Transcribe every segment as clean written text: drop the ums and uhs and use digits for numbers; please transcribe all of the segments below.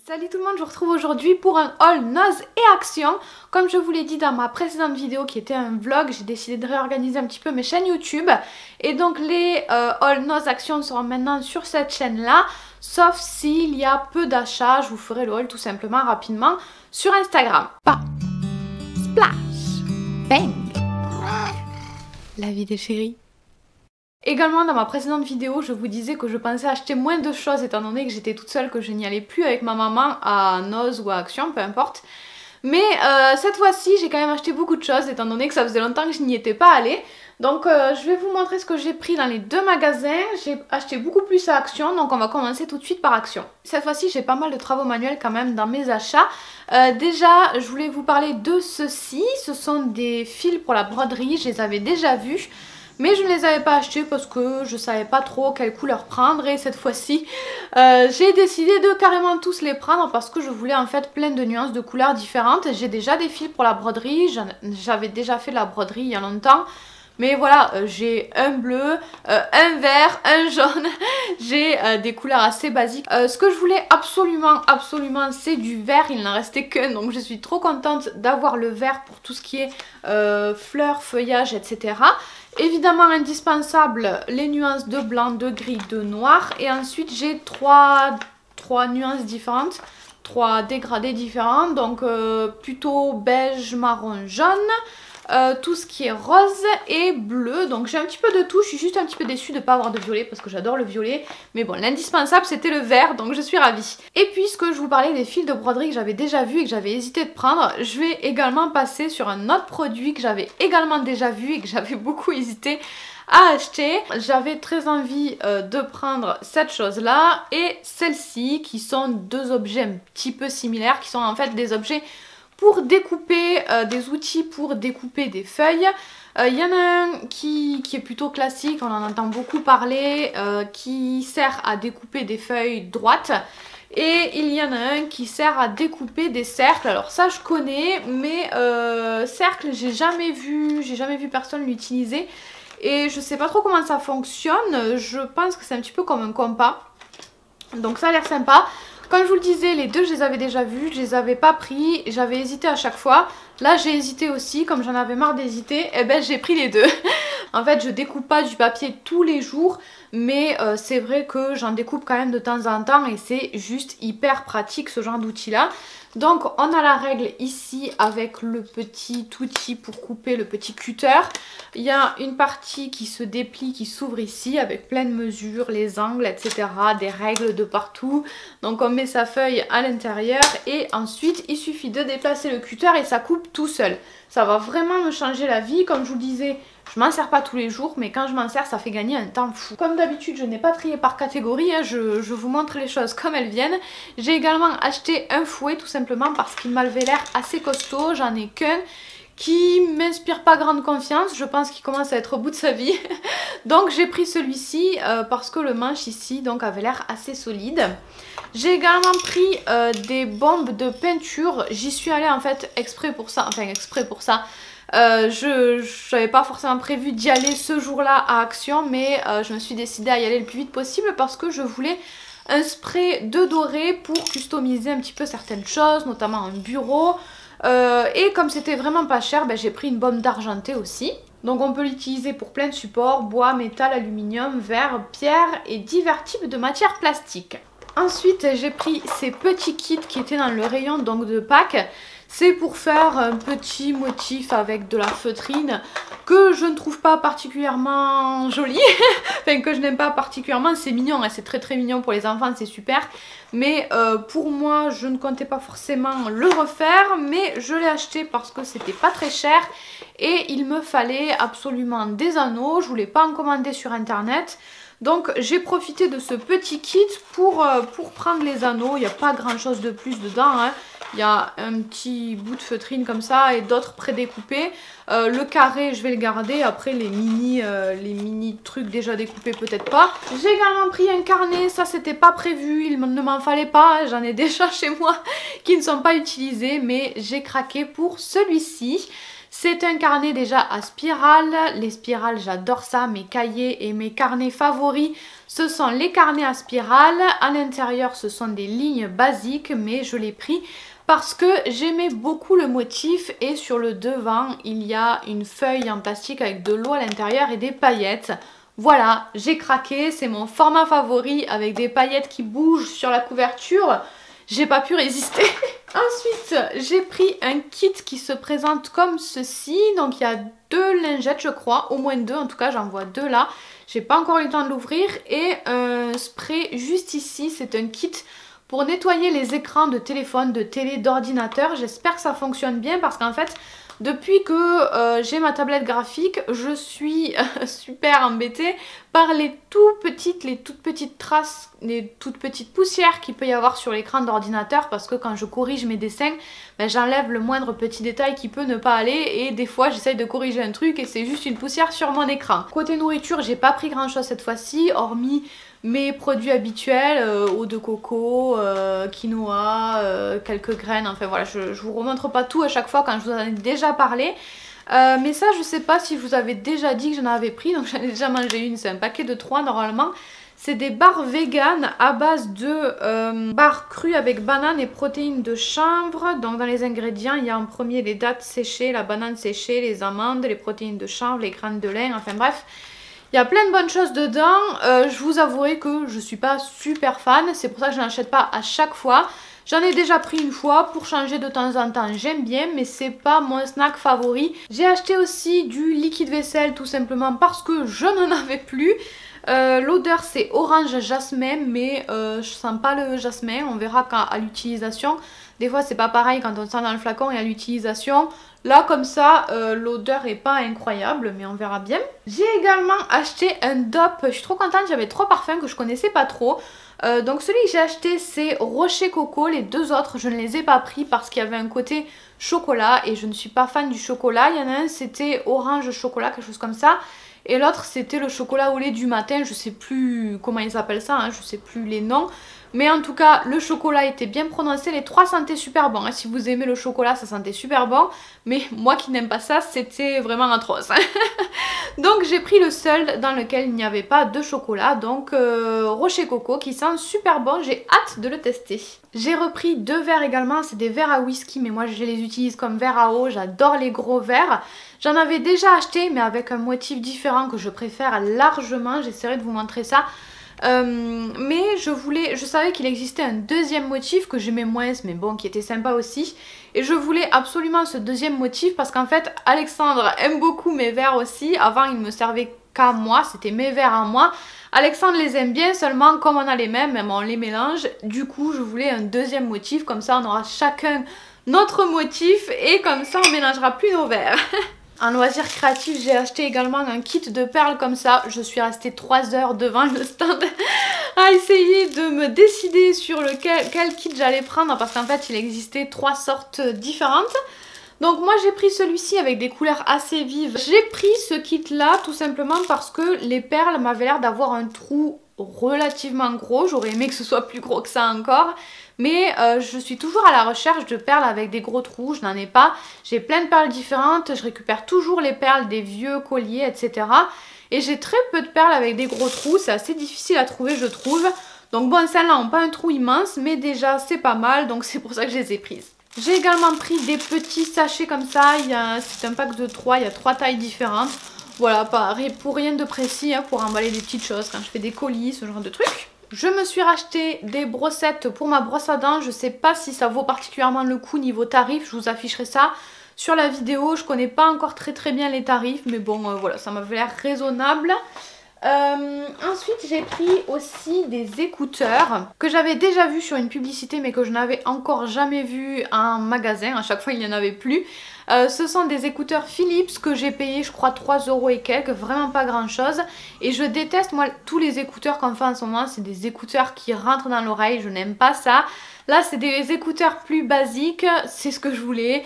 Salut tout le monde, je vous retrouve aujourd'hui pour un haul Noz et Action. Comme je vous l'ai dit dans ma précédente vidéo qui était un vlog, j'ai décidé de réorganiser un petit peu mes chaînes YouTube. Et donc les haul Noz Action seront maintenant sur cette chaîne là. Sauf s'il y a peu d'achats, je vous ferai le haul tout simplement rapidement sur Instagram. Pas splash, bang, la vie des chéris. Également dans ma précédente vidéo je vous disais que je pensais acheter moins de choses étant donné que j'étais toute seule, que je n'y allais plus avec ma maman à Noz ou à Action, peu importe. Mais cette fois-ci j'ai quand même acheté beaucoup de choses étant donné que ça faisait longtemps que je n'y étais pas allée. Donc je vais vous montrer ce que j'ai pris dans les deux magasins. J'ai acheté beaucoup plus à Action, donc on va commencer tout de suite par Action. Cette fois-ci j'ai pas mal de travaux manuels quand même dans mes achats. Déjà je voulais vous parler de ceci, ce sont des fils pour la broderie, je les avais déjà vus. Mais je ne les avais pas achetés parce que je savais pas trop quelle couleur prendre et cette fois-ci j'ai décidé de carrément tous les prendre parce que je voulais en fait plein de nuances de couleurs différentes. J'ai déjà des fils pour la broderie, j'avais déjà fait de la broderie il y a longtemps. Mais voilà, j'ai un bleu, un vert, un jaune, j'ai des couleurs assez basiques. Ce que je voulais absolument c'est du vert, il n'en restait qu'un, donc je suis trop contente d'avoir le vert pour tout ce qui est fleurs, feuillage, etc. Évidemment indispensable, les nuances de blanc, de gris, de noir. Et ensuite j'ai trois nuances différentes, trois dégradés différents, donc plutôt beige, marron, jaune. Tout ce qui est rose et bleu, donc j'ai un petit peu de tout. Je suis juste un petit peu déçue de ne pas avoir de violet parce que j'adore le violet, mais bon, l'indispensable c'était le vert, donc je suis ravie. Et puisque je vous parlais des fils de broderie que j'avais déjà vu et que j'avais hésité de prendre, je vais également passer sur un autre produit que j'avais également déjà vu et que j'avais beaucoup hésité à acheter. J'avais très envie de prendre cette chose là et celle-ci, qui sont deux objets un petit peu similaires, qui sont en fait des objets pour découper, des outils pour découper des feuilles. Il y en a un qui est plutôt classique, on en entend beaucoup parler, qui sert à découper des feuilles droites. Et il y en a un qui sert à découper des cercles. Alors ça je connais, mais cercle j'ai jamais vu personne l'utiliser. Et je sais pas trop comment ça fonctionne, je pense que c'est un petit peu comme un compas. Donc ça a l'air sympa. Comme je vous le disais, les deux je les avais déjà vus, je les avais pas pris, j'avais hésité à chaque fois. Là j'ai hésité aussi, comme j'en avais marre d'hésiter, et ben j'ai pris les deux. En fait je découpe pas du papier tous les jours, mais c'est vrai que j'en découpe quand même de temps en temps et c'est juste hyper pratique ce genre d'outil là. Donc on a la règle ici avec le petit outil pour couper, le petit cutter. Il y a une partie qui se déplie, qui s'ouvre ici avec plein de mesures, les angles, etc. Des règles de partout. Donc on met sa feuille à l'intérieur et ensuite il suffit de déplacer le cutter et ça coupe tout seul. Ça va vraiment me changer la vie. Comme je vous le disais, je m'en sers pas tous les jours, mais quand je m'en sers, ça fait gagner un temps fou. Comme d'habitude, je n'ai pas trié par catégorie, hein, je vous montre les choses comme elles viennent. J'ai également acheté un fouet, tout simplement parce qu'il m'avait l'air assez costaud. J'en ai qu'un qui m'inspire pas grande confiance, je pense qu'il commence à être au bout de sa vie. Donc j'ai pris celui-ci parce que le manche ici donc avait l'air assez solide. J'ai également pris des bombes de peinture, j'y suis allée en fait exprès pour ça, je n'avais pas forcément prévu d'y aller ce jour-là à Action, mais je me suis décidée à y aller le plus vite possible parce que je voulais un spray de doré pour customiser un petit peu certaines choses, notamment un bureau. Et comme c'était vraiment pas cher, ben, j'ai pris une bombe d'argenté aussi. Donc on peut l'utiliser pour plein de supports, bois, métal, aluminium, verre, pierre et divers types de matières plastiques. Ensuite j'ai pris ces petits kits qui étaient dans le rayon donc de Pâques. C'est pour faire un petit motif avec de la feutrine que je ne trouve pas particulièrement joli, enfin que je n'aime pas particulièrement. C'est mignon, hein, c'est très mignon pour les enfants, c'est super. Mais pour moi, je ne comptais pas forcément le refaire, mais je l'ai acheté parce que c'était pas très cher et il me fallait absolument des anneaux. Je voulais pas en commander sur internet. Donc j'ai profité de ce petit kit pour prendre les anneaux. Il n'y a pas grand chose de plus dedans, hein. Il y a un petit bout de feutrine comme ça et d'autres prédécoupés. Le carré je vais le garder, après les mini trucs déjà découpés peut-être pas. J'ai également pris un carnet, ça c'était pas prévu, il ne m'en fallait pas, j'en ai déjà chez moi qui ne sont pas utilisés, mais j'ai craqué pour celui-ci. C'est un carnet déjà à spirale. Les spirales, j'adore ça. Mes cahiers et mes carnets favoris, ce sont les carnets à spirale. À l'intérieur, ce sont des lignes basiques, mais je l'ai pris parce que j'aimais beaucoup le motif et sur le devant, il y a une feuille en plastique avec de l'eau à l'intérieur et des paillettes. Voilà, j'ai craqué, c'est mon format favori avec des paillettes qui bougent sur la couverture. J'ai pas pu résister. Ensuite, j'ai pris un kit qui se présente comme ceci. Donc il y a 2 lingettes je crois, au moins 2, en tout cas j'en vois 2 là. J'ai pas encore eu le temps de l'ouvrir. Et un spray juste ici, c'est un kit pour nettoyer les écrans de téléphone, de télé, d'ordinateur. J'espère que ça fonctionne bien parce qu'en fait, depuis que j'ai ma tablette graphique, je suis super embêtée par les toutes petites traces, les toutes petites poussières qu'il peut y avoir sur l'écran d'ordinateur parce que quand je corrige mes dessins, ben, j'enlève le moindre petit détail qui peut ne pas aller et des fois j'essaye de corriger un truc et c'est juste une poussière sur mon écran. Côté nourriture, j'ai pas pris grand chose cette fois-ci, hormis mes produits habituels, eau de coco, quinoa, quelques graines, enfin voilà, je vous remontre pas tout à chaque fois quand je vous en ai déjà parlé. Mais ça je sais pas si je vous avais déjà dit que j'en avais pris, donc j'en ai déjà mangé une, c'est un paquet de 3 normalement. C'est des barres vegan à base de barres crues avec banane et protéines de chanvre. Donc dans les ingrédients, il y a en premier les dattes séchées, la banane séchée, les amandes, les protéines de chanvre, les graines de lin, enfin bref. Il y a plein de bonnes choses dedans, je vous avouerai que je suis pas super fan, c'est pour ça que je n'achète pas à chaque fois. J'en ai déjà pris une fois pour changer de temps en temps, j'aime bien mais c'est pas mon snack favori. J'ai acheté aussi du liquide vaisselle tout simplement parce que je n'en avais plus. L'odeur c'est orange jasmin mais je sens pas le jasmin, on verra quand à l'utilisation. Des fois c'est pas pareil quand on sent dans le flacon et à l'utilisation. Là comme ça l'odeur est pas incroyable mais on verra bien. J'ai également acheté un dupe, je suis trop contente, j'avais 3 parfums que je connaissais pas trop. Donc celui que j'ai acheté c'est Rocher Coco, les 2 autres je ne les ai pas pris parce qu'il y avait un côté chocolat et je ne suis pas fan du chocolat. Il y en a un c'était orange chocolat, quelque chose comme ça. Et l'autre c'était le chocolat au lait du matin, je sais plus comment ils appellent ça, hein, je sais plus les noms. Mais en tout cas le chocolat était bien prononcé, les 3 sentaient super bon, hein. Si vous aimez le chocolat ça sentait super bon. Mais moi qui n'aime pas ça c'était vraiment atroce. Donc j'ai pris le seul dans lequel il n'y avait pas de chocolat, donc Rocher Coco qui sent super bon, j'ai hâte de le tester. J'ai repris 2 verres également, c'est des verres à whisky mais moi je les utilise comme verres à eau, j'adore les gros verres. J'en avais déjà acheté mais avec un motif différent que je préfère largement, j'essaierai de vous montrer ça. Mais je savais qu'il existait un deuxième motif que j'aimais moins mais bon qui était sympa aussi. Et je voulais absolument ce deuxième motif parce qu'en fait Alexandre aime beaucoup mes verres aussi. Avant il me servait qu'à moi, c'était mes verres à moi. Alexandre les aime bien, seulement comme on a les mêmes, même on les mélange. Du coup je voulais un deuxième motif, comme ça on aura chacun notre motif et comme ça on mélangera plus nos verres. En loisir créatif, j'ai acheté également un kit de perles comme ça. Je suis restée 3 heures devant le stand à essayer de me décider sur quel kit j'allais prendre parce qu'en fait il existait 3 sortes différentes. Donc moi j'ai pris celui-ci avec des couleurs assez vives. J'ai pris ce kit là tout simplement parce que les perles m'avaient l'air d'avoir un trou relativement gros. J'aurais aimé que ce soit plus gros que ça encore. Mais je suis toujours à la recherche de perles avec des gros trous, je n'en ai pas. J'ai plein de perles différentes, je récupère toujours les perles des vieux colliers, etc. Et j'ai très peu de perles avec des gros trous, c'est assez difficile à trouver je trouve. Donc bon, celles-là n'ont pas un trou immense, mais déjà c'est pas mal, donc c'est pour ça que je les ai prises. J'ai également pris des petits sachets comme ça, c'est un pack de 3, il y a 3 tailles différentes. Voilà, pareil, pour rien de précis, hein, pour emballer des petites choses quand je fais des colis, ce genre de trucs. Je me suis racheté des brossettes pour ma brosse à dents. Je sais pas si ça vaut particulièrement le coup niveau tarif. Je vous afficherai ça sur la vidéo. Je connais pas encore très bien les tarifs. Mais bon, voilà, ça m'avait l'air raisonnable. Ensuite, j'ai pris aussi des écouteurs que j'avais déjà vu sur une publicité mais que je n'avais encore jamais vu en magasin. À chaque fois, il n'y en avait plus. Ce sont des écouteurs Philips que j'ai payé je crois 3 € et quelques, vraiment pas grand chose. Et je déteste moi tous les écouteurs qu'on fait en ce moment, c'est des écouteurs qui rentrent dans l'oreille, je n'aime pas ça. Là c'est des écouteurs plus basiques, c'est ce que je voulais.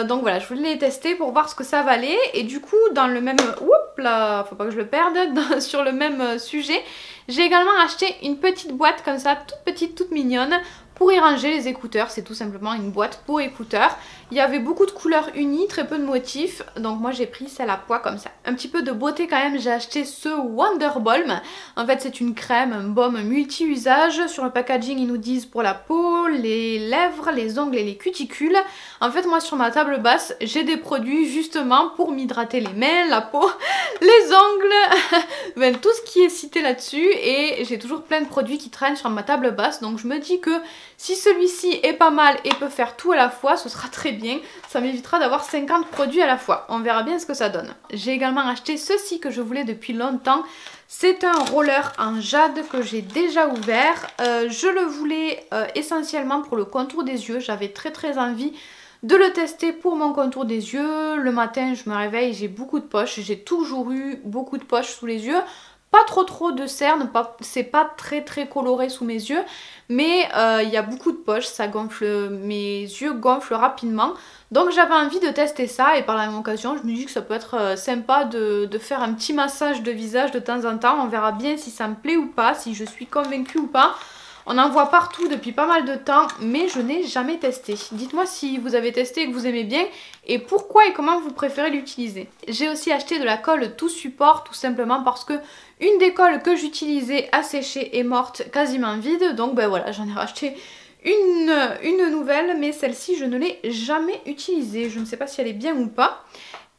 Donc voilà, je voulais les tester pour voir ce que ça valait. Et du coup dans le même... Oups là, faut pas que je le perde. Sur le même sujet, j'ai également acheté une petite boîte comme ça, toute petite, toute mignonne, pour y ranger les écouteurs. C'est tout simplement une boîte pour écouteurs. Il y avait beaucoup de couleurs unies, très peu de motifs, donc moi j'ai pris celle à pois comme ça. Un petit peu de beauté quand même, j'ai acheté ce Wonder Balm. En fait c'est une crème, un baume multi-usage. Sur le packaging ils nous disent pour la peau, les lèvres, les ongles et les cuticules. En fait moi sur ma table basse j'ai des produits justement pour m'hydrater les mains, la peau, les ongles, ben, tout ce qui est cité là-dessus. Et j'ai toujours plein de produits qui traînent sur ma table basse, donc je me dis que si celui-ci est pas mal et peut faire tout à la fois, ce sera très bien. Ça m'évitera d'avoir 50 produits à la fois. On verra bien ce que ça donne. J'ai également acheté ceci que je voulais depuis longtemps. C'est un roller en jade que j'ai déjà ouvert. Je le voulais essentiellement pour le contour des yeux. J'avais très envie de le tester pour mon contour des yeux. Le matin, je me réveille, j'ai beaucoup de poches. J'ai toujours eu beaucoup de poches sous les yeux. Pas trop de cernes, c'est pas très coloré sous mes yeux, mais il y a beaucoup de poches, ça gonfle, mes yeux gonflent rapidement. Donc j'avais envie de tester ça et par la même occasion je me dis que ça peut être sympa de faire un petit massage de visage de temps en temps. On verra bien si ça me plaît ou pas, si je suis convaincue ou pas. On en voit partout depuis pas mal de temps, mais je n'ai jamais testé. Dites-moi si vous avez testé et que vous aimez bien, et pourquoi et comment vous préférez l'utiliser. J'ai aussi acheté de la colle tout support, tout simplement parce que une des colles que j'utilisais a séché et morte, quasiment vide. Donc ben voilà, j'en ai racheté une nouvelle, mais celle-ci je ne l'ai jamais utilisée. Je ne sais pas si elle est bien ou pas.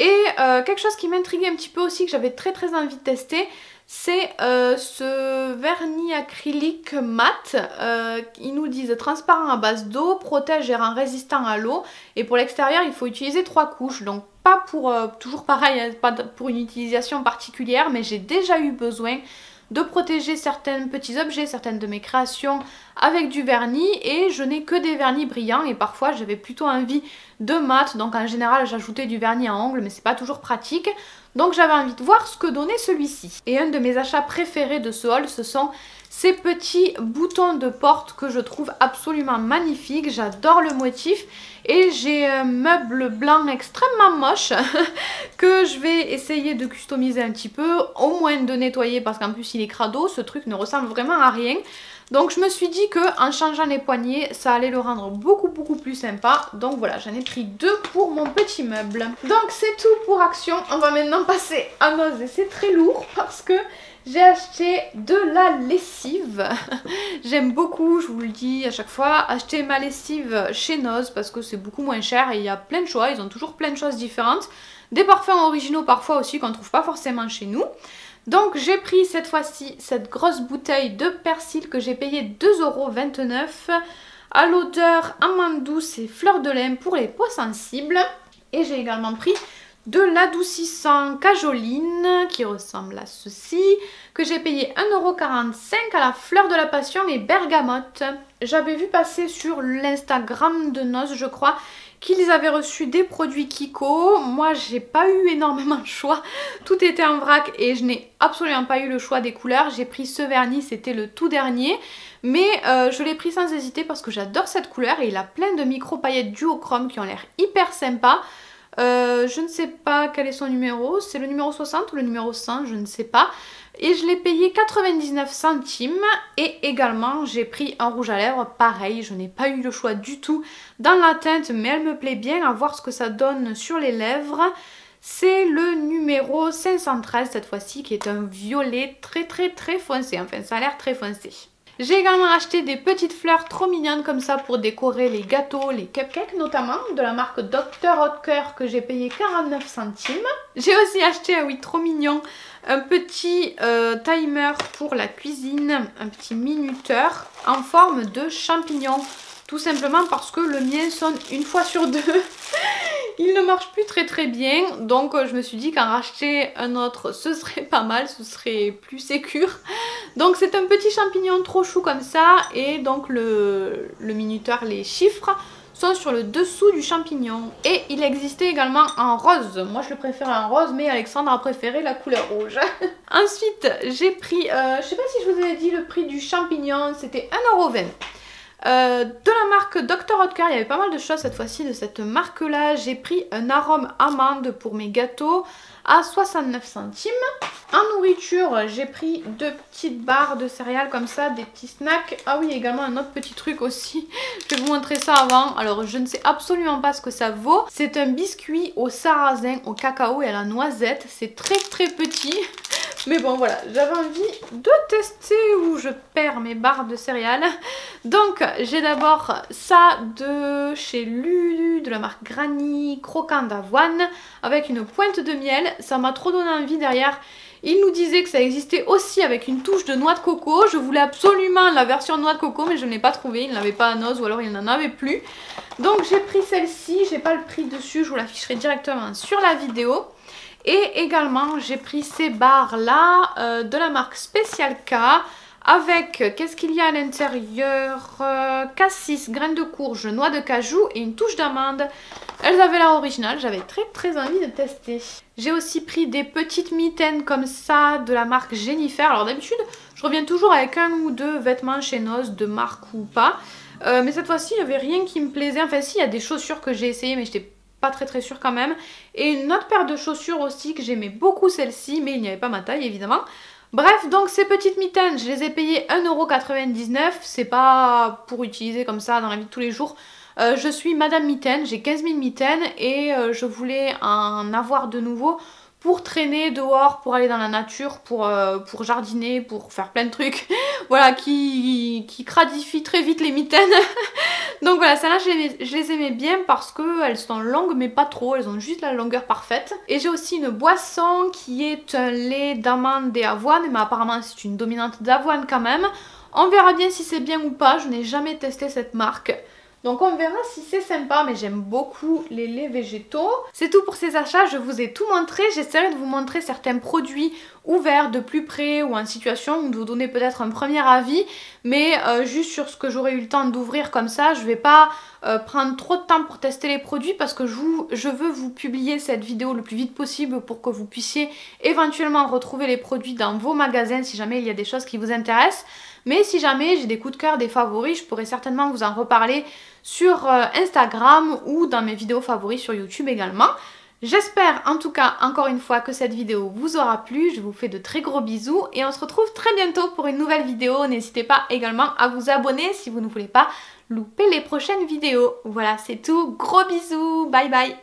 Et quelque chose qui m'intriguait un petit peu aussi, que j'avais très envie de tester, c'est ce vernis acrylique mat. Ils nous disent transparent à base d'eau, protège et rend résistant à l'eau. Et pour l'extérieur, il faut utiliser 3 couches. Donc pas pour, toujours pareil, hein, pas pour une utilisation particulière, mais j'ai déjà eu besoin de protéger certains petits objets, certaines de mes créations avec du vernis, et je n'ai que des vernis brillants et parfois j'avais plutôt envie de mat, donc en général j'ajoutais du vernis à ongles mais c'est pas toujours pratique, donc j'avais envie de voir ce que donnait celui-ci. Et un de mes achats préférés de ce haul, ce sont ces petits boutons de porte que je trouve absolument magnifiques. J'adore le motif et j'ai un meuble blanc extrêmement moche que je vais essayer de customiser un petit peu, au moins de nettoyer parce qu'en plus il est crado, ce truc ne ressemble vraiment à rien. Donc je me suis dit qu'en changeant les poignées, ça allait le rendre beaucoup plus sympa. Donc voilà, j'en ai pris 2 pour mon petit meuble. Donc c'est tout pour Action. On va maintenant passer à Noz et c'est très lourd parce que j'ai acheté de la lessive. J'aime beaucoup, je vous le dis à chaque fois, acheter ma lessive chez Noz parce que c'est beaucoup moins cher et il y a plein de choix. Ils ont toujours plein de choses différentes. Des parfums originaux parfois aussi qu'on ne trouve pas forcément chez nous. Donc j'ai pris cette fois-ci cette grosse bouteille de persil que j'ai payé 2,29 € à l'odeur amande douce et fleur de lin pour les peaux sensibles. Et j'ai également pris de l'adoucissant cajoline qui ressemble à ceci, que j'ai payé 1,45 € à la fleur de la passion et bergamote. J'avais vu passer sur l'Instagram de Noz, je crois, qu'ils avaient reçu des produits Kiko. Moi j'ai pas eu énormément de choix, tout était en vrac et je n'ai absolument pas eu le choix des couleurs. J'ai pris ce vernis, c'était le tout dernier, mais je l'ai pris sans hésiter parce que j'adore cette couleur et il a plein de micro paillettes duochrome qui ont l'air hyper sympa. Je ne sais pas quel est son numéro, c'est le numéro 60 ou le numéro 100, je ne sais pas. Et je l'ai payé 99 centimes. Et également j'ai pris un rouge à lèvres, pareil, je n'ai pas eu le choix du tout dans la teinte, mais elle me plaît bien, à voir ce que ça donne sur les lèvres. C'est le numéro 513 cette fois-ci, qui est un violet très foncé, enfin ça a l'air très foncé. J'ai également acheté des petites fleurs trop mignonnes comme ça pour décorer les gâteaux, les cupcakes notamment, de la marque Dr Oetker que j'ai payé 49 centimes. J'ai aussi acheté, ah oui trop mignon, un petit timer pour la cuisine, un petit minuteur en forme de champignon. Tout simplement parce que le mien sonne une fois sur 2. Il ne marche plus très bien, donc je me suis dit qu'en racheter un autre ce serait pas mal, ce serait plus sécure. Donc c'est un petit champignon trop chou comme ça, et donc le minuteur, les chiffres sont sur le dessous du champignon. Et il existait également en rose, moi je le préfère en rose, mais Alexandre a préféré la couleur rouge. Ensuite j'ai pris, je sais pas si je vous avais dit le prix du champignon, c'était 1,20 €. De la marque Dr Oetker, il y avait pas mal de choses cette fois-ci de cette marque là. J'ai pris un arôme amande pour mes gâteaux à 69 centimes. En nourriture, j'ai pris 2 petites barres de céréales comme ça, des petits snacks. Ah oui, également un autre petit truc aussi. Je vais vous montrer ça avant. Alors je ne sais absolument pas ce que ça vaut. C'est un biscuit au sarrasin, au cacao et à la noisette. C'est très très petit. Mais bon voilà, j'avais envie de tester où je perds mes barres de céréales. Donc j'ai d'abord ça de chez Lulu, de la marque Granny, croquant d'avoine, avec une pointe de miel. Ça m'a trop donné envie derrière. Il nous disait que ça existait aussi avec une touche de noix de coco. Je voulais absolument la version noix de coco, mais je ne l'ai pas trouvée. Il n'avait pas à Noz ou alors il n'en avait plus. Donc j'ai pris celle-ci, j'ai pas le prix dessus, je vous l'afficherai directement sur la vidéo. Et également j'ai pris ces barres là de la marque Special K avec, qu'est-ce qu'il y a à l'intérieur, cassis, graines de courge, noix de cajou et une touche d'amande. Elles avaient l'air originales, j'avais très envie de tester. J'ai aussi pris des petites mitaines comme ça de la marque Jennifer. Alors d'habitude je reviens toujours avec un ou deux vêtements chez Noz de marque ou pas. Mais cette fois-ci il n'y avait rien qui me plaisait. Enfin si, il y a des chaussures que j'ai essayé mais j'étais pas très sûre quand même. Et une autre paire de chaussures aussi que j'aimais beaucoup celle-ci, mais il n'y avait pas ma taille évidemment. Bref, donc ces petites mitaines, je les ai payées 1,99 €. C'est pas pour utiliser comme ça dans la vie de tous les jours. Je suis Madame Mitaine, j'ai 15 000 mitaines et je voulais en avoir de nouveau pour traîner dehors, pour aller dans la nature, pour jardiner, pour faire plein de trucs. Voilà, qui cradifient très vite les mitaines. Donc voilà, celles-là je les aimais bien parce qu'elles sont longues mais pas trop, elles ont juste la longueur parfaite. Et j'ai aussi une boisson qui est un lait d'amande et avoine, mais apparemment c'est une dominante d'avoine quand même. On verra bien si c'est bien ou pas, je n'ai jamais testé cette marque. Donc on verra si c'est sympa, mais j'aime beaucoup les laits végétaux. C'est tout pour ces achats, je vous ai tout montré. J'essaierai de vous montrer certains produits ouverts de plus près ou en situation, ou de vous donner peut-être un premier avis. Mais juste sur ce que j'aurais eu le temps d'ouvrir comme ça, je vais pas prendre trop de temps pour tester les produits parce que je veux vous publier cette vidéo le plus vite possible pour que vous puissiez éventuellement retrouver les produits dans vos magasins si jamais il y a des choses qui vous intéressent. Mais si jamais j'ai des coups de cœur, des favoris, je pourrais certainement vous en reparler sur Instagram ou dans mes vidéos favoris sur YouTube également. J'espère en tout cas encore une fois que cette vidéo vous aura plu. Je vous fais de très gros bisous et on se retrouve très bientôt pour une nouvelle vidéo. N'hésitez pas également à vous abonner si vous ne voulez pas louper les prochaines vidéos. Voilà, c'est tout. Gros bisous. Bye bye.